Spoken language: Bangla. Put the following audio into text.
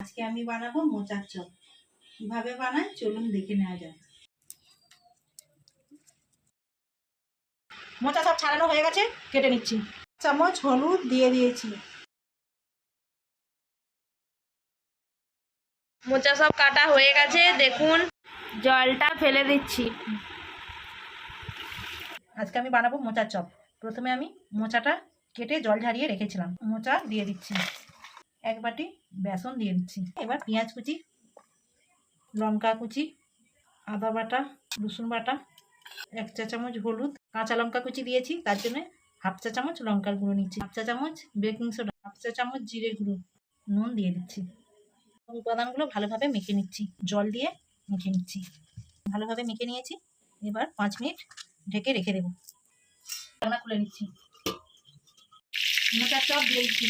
আজকে আমি বানাবো মোচার চপ। কিভাবে বানাই চলুন দেখে নেওয়া যাক। মোচা সব ছাড়ানো হয়ে গেছে, কেটে নিচ্ছি। চামচ হলুদ দিয়ে দিয়েছি। মোচা সব কাটা হয়ে গেছে, দেখুন জলটা ফেলে দিচ্ছি। আজকে আমি বানাবো মোচার চপ। প্রথমে আমি মোচাটা কেটে জল ঝারিয়ে রেখেছিলাম। মোচা দিয়ে দিচ্ছি, এক বাটি বেসন দিয়ে দিচ্ছি। এবার পেঁয়াজ কুচি, লঙ্কা কুচি, আদা বাটা, রসুন বাটা, 1 চা চামচ হলুদ, কাঁচা লঙ্কা কুচি দিয়েছি, তার জন্য 1/2 চা চামচ লঙ্কার গুঁড়ো নিচ্ছি, 1/2 চা চামচ বেকিং সোডা, 1/2 চা চামচ জিরে গুঁড়ো, নুন দিয়ে দিচ্ছি। উপাদানগুলো ভালোভাবে মেখে নিচ্ছি, জল দিয়ে মেখে নিচ্ছি। ভালোভাবে মেখে নিয়েছি। এবার 5 মিনিট ঢেকে রেখে দেবো। রান্না খুলে নিচ্ছি, মোচার চপ দিয়ে দিচ্ছি।